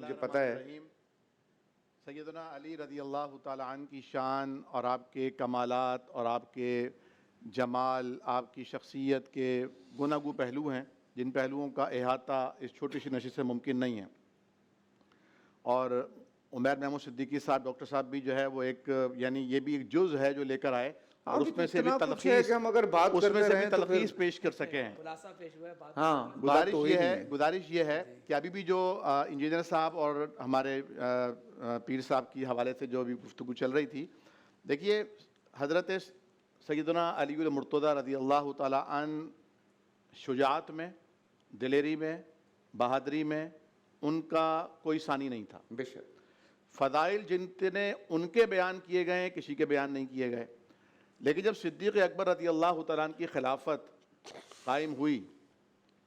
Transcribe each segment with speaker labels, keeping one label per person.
Speaker 1: مجھے پتہ ہے.
Speaker 2: سیدنا علی رضی اللہ تعالیٰ عنہ کی شان اور آپ کے کمالات اور آپ کے جمال، آپ کی شخصیت کے گوناگو پہلو ہیں جن پہلوؤں کا احاطہ اس چھوٹی سی نشست سے ممکن نہیں ہے. اور عمیر محمود صدیقی صاحب ڈاکٹر صاحب بھی جو ہے وہ ایک یعنی یہ بھی ایک جز ہے جو لے کر آئے اور اس میں سے بھی تلخیص پیش کر سکے ہیں. گزارش یہ ہے کہ ابھی بھی جو انجینئر صاحب اور ہمارے پیر صاحب کی حوالے سے جو بھی گفتگو چل رہی تھی، دیکھیے حضرت سیدنا علی المرتضیٰ رضی اللہ تعالیٰ عنہ شجاعت میں، دلیری میں، بہادری میں ان کا کوئی ثانی نہیں تھا.
Speaker 1: بے شک
Speaker 2: فضائل جتنے ان کے بیان کیے گئے ہیں کسی کے بیان نہیں کیے گئے. لیکن جب صدیق اکبر رضی اللہ تعالیٰ عنہ کی خلافت قائم ہوئی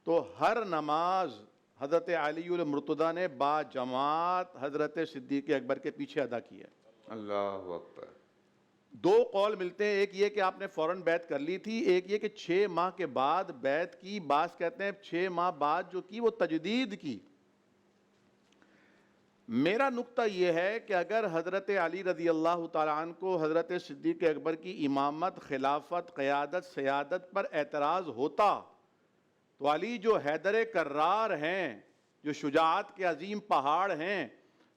Speaker 2: تو ہر نماز حضرت علی المرتضیٰ نے با جماعت حضرت صدیق اکبر کے پیچھے ادا کی ہے.
Speaker 1: اللہ اکبر.
Speaker 2: دو قول ملتے ہیں، ایک یہ کہ آپ نے فوراً بیعت کر لی تھی، ایک یہ کہ 6 ماہ کے بعد بیعت کی. بعض کہتے ہیں 6 ماہ بعد جو کی وہ تجدید کی. میرا نقطہ یہ ہے کہ اگر حضرت علی رضی اللہ تعالیٰ عنہ کو حضرت صدیق اکبر کی امامت، خلافت، قیادت، سیادت پر اعتراض ہوتا تو علی جو حیدر کرار ہیں، جو شجاعت کے عظیم پہاڑ ہیں،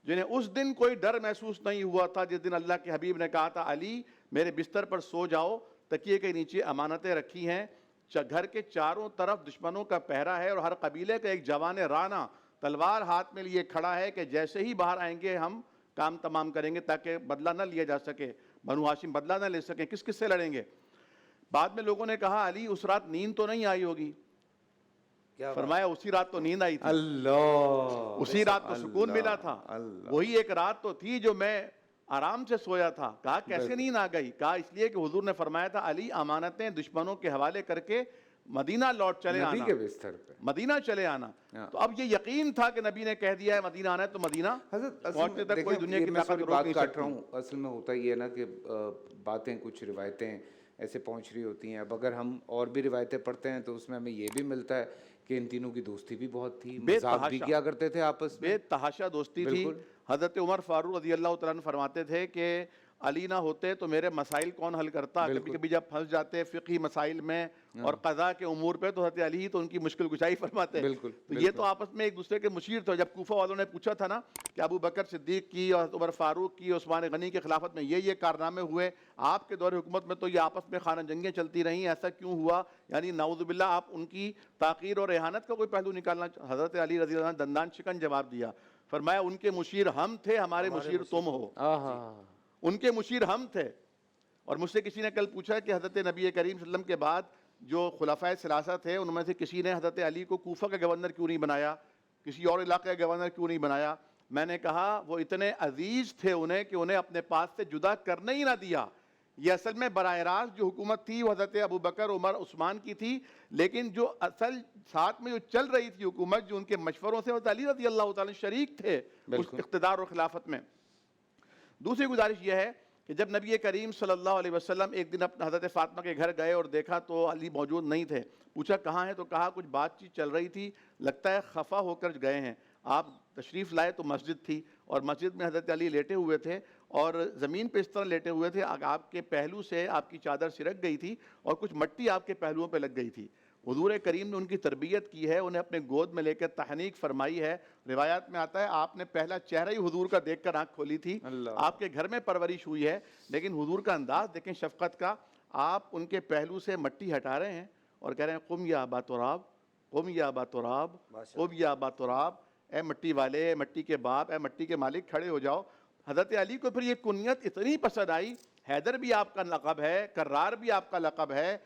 Speaker 2: جنہیں اس دن کوئی ڈر محسوس نہیں ہوا تھا جس دن اللہ کے حبیب نے کہا تھا علی میرے بستر پر سو جاؤ، تکیے کے نیچے امانتیں رکھی ہیں، گھر کے چاروں طرف دشمنوں کا پہرا ہے اور ہر قبیلے کا ایک جوان رانا تلوار ہاتھ میں لیے کھڑا ہے کہ جیسے ہی باہر آئیں گے ہم کام تمام کریں گے تاکہ بدلہ نہ لیا جا سکے، بنو ہاشم بدلہ نہ لے سکیں، کس سے لڑیں گے. بعد میں لوگوں نے کہا علی اس رات نیند تو نہیں آئی ہوگی. فرمایا اسی رات تو نیند آئی تھی.
Speaker 1: اللہ.
Speaker 2: اسی رات تو سکون ملا تھا. وہی ایک رات تو تھی جو میں آرام سے سویا تھا. کہا کیسے نیند آ گئی؟ کہا اس لیے کہ حضور نے فرمایا تھا علی امانتیں دشمنوں کے حوالے کر کے مدینہ لوٹ چلے آنا،
Speaker 1: نبی کے بستر پہ
Speaker 2: مدینہ چلے آنا. تو اب یہ یقین تھا کہ نبی نے کہہ دیا ہے مدینہ آنا ہے تو مدینہ پہنچنے تک کوئی دنیا کی طاقت روک نہیں سکتی.
Speaker 1: اصل میں ہوتا یہ ہے نا کہ باتیں، کچھ روایتیں ایسے پہنچ رہی ہوتی ہیں. اب اگر ہم اور بھی روایتیں پڑھتے ہیں تو اس میں ہمیں یہ بھی ملتا ہے کہ ان تینوں کی دوستی بھی بہت تھی، مذاق بھی کیا کرتے تھے آپس میں،
Speaker 2: بے تحاشا دوستی تھی. حضرت عمر فاروق رضی اللہ تعالیٰ عنہ فرماتے تھے کہ علی نہ ہوتے تو میرے مسائل کون حل کرتا. کبھی کبھی جب پھنس جاتے فقہی مسائل میں اور قضاء کے امور پہ تو حضرت علی ہی تو ان کی مشکل کشائی فرماتے. تو یہ تو آپس میں ایک دوسرے کے مشیر تھے. جب کوفہ والوں نے پوچھا تھا نا کہ ابو بکر صدیق کی اور عمر فاروق کی، عثمان غنی کے خلافت میں یہ کارنامے ہوئے، آپ کے دور حکومت میں تو یہ آپس میں خانہ جنگیں چلتی رہیں، ایسا کیوں ہوا؟ یعنی نعوذ باللہ آپ ان کی تاخیر اور اہانت کا کوئی پہلو نکالنا. حضرت علی رضی اللہ عنہ دندان شکن جواب دیا، فرمایا ان کے مشیر ہم تھے، ہمارے مشیر تم ہو. ان کے مشیر ہم تھے. اور مجھ سے کسی نے کل پوچھا کہ حضرت نبی کریم صلی اللہ علیہ وسلم کے بعد جو خلفائے ثلاثہ تھے ان میں سے کسی نے حضرت علی کو کوفہ کا گورنر کیوں نہیں بنایا، کسی اور علاقے کا گورنر کیوں نہیں بنایا؟ میں نے کہا وہ اتنے عزیز تھے انہیں کہ انہیں اپنے پاس سے جدا کرنے ہی نہ دیا. یہ اصل میں براہ راست جو حکومت تھی وہ حضرت ابو بکر، عمر، عثمان کی تھی، لیکن جو اصل ساتھ میں جو چل رہی تھی حکومت، جو ان کے مشوروں سے، حضرت علی رضی اللہ تعالیٰ شریک تھے اس اقتدار اور خلافت میں. دوسری گزارش یہ ہے کہ جب نبی کریم صلی اللہ علیہ وسلم ایک دن اپنے حضرت فاطمہ کے گھر گئے اور دیکھا تو علی موجود نہیں تھے. پوچھا کہاں ہیں؟ تو کہا کچھ بات چیت چل رہی تھی، لگتا ہے خفا ہو کر گئے ہیں. آپ تشریف لائے تو مسجد تھی اور مسجد میں حضرت علی لیٹے ہوئے تھے اور زمین پہ اس طرح لیٹے ہوئے تھے آپ کے پہلو سے آپ کی چادر سرک گئی تھی اور کچھ مٹی آپ کے پہلوؤں پہ لگ گئی تھی. حضور کریم نے ان کی تربیت کی ہے، انہیں اپنے گود میں لے کر تحنیک فرمائی ہے. روایات میں آتا ہے آپ نے پہلا چہرہ ہی حضور کا دیکھ کر آنکھ کھولی تھی. آپ کے گھر میں پرورش ہوئی ہے لیکن حضور کا انداز دیکھیں شفقت کا. آپ ان کے پہلو سے مٹی ہٹا رہے ہیں اور کہہ رہے ہیں قم یا ابا تراب، قم یا ابا تراب، قم یا ابا تراب. اے مٹی والے، اے مٹی کے باپ، اے مٹی کے مالک، کھڑے ہو جاؤ. حضرت علی کو پھر یہ کنیت اتنی پسند آئی. حیدر بھی آپ کا لقب ہے، کرار بھی آپ کا لقب ہے،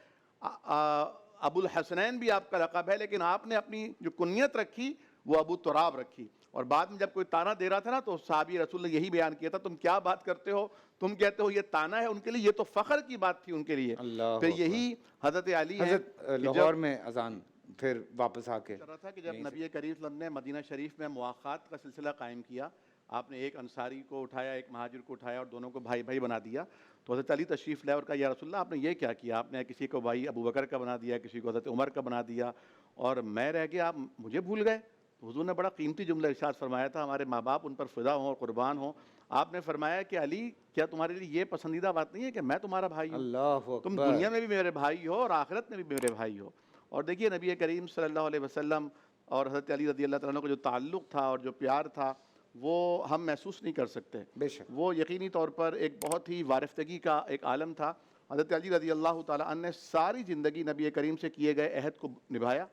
Speaker 2: ابو الحسنین بھی آپ کا لقب ہے، لیکن آپ نے اپنی جو کنیت رکھی وہ ابو تراب رکھی. اور بعد میں جب کوئی تانا دے رہا تھا نا تو صحابی رسول نے یہی بیان کیا تھا، تم کیا بات کرتے ہو، تم کہتے ہو یہ تانا ہے. ان کے لیے یہ تو فخر کی بات تھی ان کے لیے. پھر یہی حضرت علی ہے.
Speaker 1: لاہور میں اذان پھر واپس آ کے
Speaker 2: رہا تھا کہ جب نبی کریم صلی اللہ علیہ وسلم نے مدینہ شریف میں مواخات کا سلسلہ قائم کیا، آپ نے ایک انصاری کو اٹھایا، ایک مہاجر کو اٹھایا اور دونوں کو بھائی بھائی بنا دیا. تو حضرت علی تشریف لائے اور کہا یا رسول اللہ آپ نے یہ کیا کیا؟ آپ نے کسی کو بھائی ابو بکر کا بنا دیا، کسی کو حضرت عمر کا بنا دیا اور میں رہ گیا، آپ مجھے بھول گئے. حضور نے بڑا قیمتی جملہ ارشاد فرمایا تھا، ہمارے ماں باپ ان پر فدا ہوں اور قربان ہوں. آپ نے فرمایا کہ علی کیا تمہارے لیے یہ پسندیدہ بات نہیں ہے کہ میں تمہارا بھائی ہوں؟
Speaker 1: اللہ
Speaker 2: تم
Speaker 1: اکبر.
Speaker 2: دنیا میں بھی میرے بھائی ہو اور آخرت میں بھی میرے بھائی ہو. اور دیکھیے نبی کریم صلی اللہ علیہ وسلم اور حضرت علی رضی اللہ تعالیٰ عنہ کا جو تعلق تھا اور جو پیار تھا وہ ہم محسوس نہیں کر سکتے.
Speaker 1: بے شک.
Speaker 2: وہ یقینی طور پر ایک بہت ہی وارفتگی کا ایک عالم تھا. حضرت علی رضی اللہ تعالیٰ عنہ نے ساری زندگی نبی کریم سے کیے گئے عہد کو نبھایا،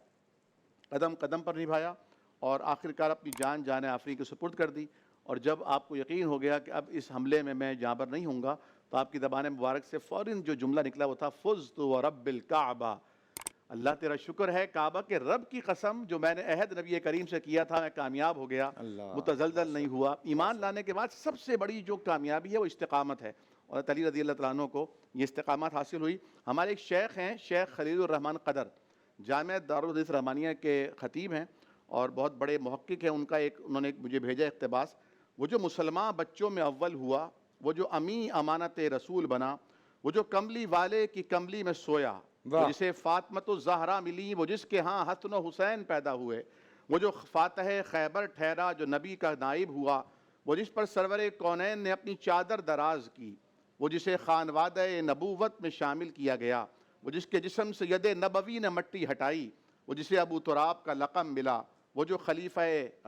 Speaker 2: قدم قدم پر نبھایا، اور آخرکار اپنی جان آفرین کے سپرد کر دی. اور جب آپ کو یقین ہو گیا کہ اب اس حملے میں میں جاں بر نہیں ہوں گا تو آپ کی زبان مبارک سے فوراً جو جملہ نکلا وہ تھا فزت ورب الکعبہ، اللہ تیرا شکر ہے کعبہ کے رب کی قسم جو میں نے عہد نبی کریم سے کیا تھا میں کامیاب ہو گیا، متزلزل نہیں ہوا. ایمان لانے کے بعد سب سے بڑی جو کامیابی ہے وہ استقامت ہے، اور علی رضی اللہ تعالیٰ عنہ کو یہ استقامت حاصل ہوئی. ہمارے ایک شیخ ہیں، شیخ خلیل الرحمن قدر، جامعہ دارالحدیث رحمانیہ کے خطیب ہیں اور بہت بڑے محقق ہیں. انہوں نے مجھے بھیجا اقتباس. وہ جو مسلمان بچوں میں اول ہوا، وہ جو امی امانت رسول بنا، وہ جو کملی والے کی کملی میں سویا، وہ جسے فاطمۃ الزہرا ملی، وہ جس کے ہاں حسن و حسین پیدا ہوئے، وہ جو فاتح خیبر ٹھہرا جو نبی کا نائب ہوا، وہ جس پر سرور کونین نے اپنی چادر دراز کی، وہ جسے خانوادہ نبوت میں شامل کیا گیا، وہ جس کے جسم سے ید نبوی نے مٹی ہٹائی، وہ جسے ابو تراب کا لقب ملا، وہ جو خلیفہ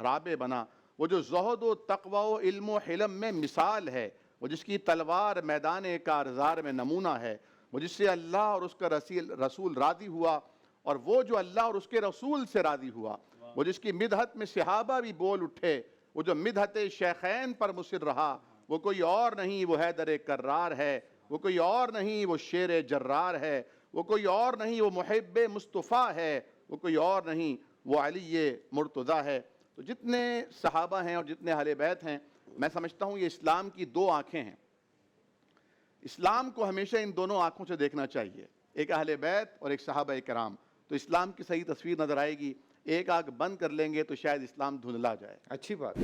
Speaker 2: رابع بنا، وہ جو زہد و تقوی و علم و حلم میں مثال ہے، وہ جس کی تلوار میدان کارزار میں نمونہ ہے، وہ جس سے اللہ اور اس کا رسول راضی ہوا اور وہ جو اللہ اور اس کے رسول سے راضی ہوا، وہ جس کی مدحت میں صحابہ بھی بول اٹھے، وہ جو مدحت شیخین پر مصر رہا، وہ کوئی اور نہیں وہ حیدر کرار ہے، وہ کوئی اور نہیں وہ شیر جرار ہے، وہ کوئی اور نہیں وہ محب مصطفیٰ ہے، وہ کوئی اور نہیں وہ علی مرتضیٰ ہے. تو جتنے صحابہ ہیں اور جتنے اہل بیت ہیں، میں سمجھتا ہوں یہ اسلام کی دو آنکھیں ہیں. اسلام کو ہمیشہ ان دونوں آنکھوں سے دیکھنا چاہیے، ایک اہل بیت اور ایک صحابہ کرام، تو اسلام کی صحیح تصویر نظر آئے گی. ایک آنکھ بند کر لیں گے تو شاید اسلام دھندلا جائے.
Speaker 1: اچھی بات.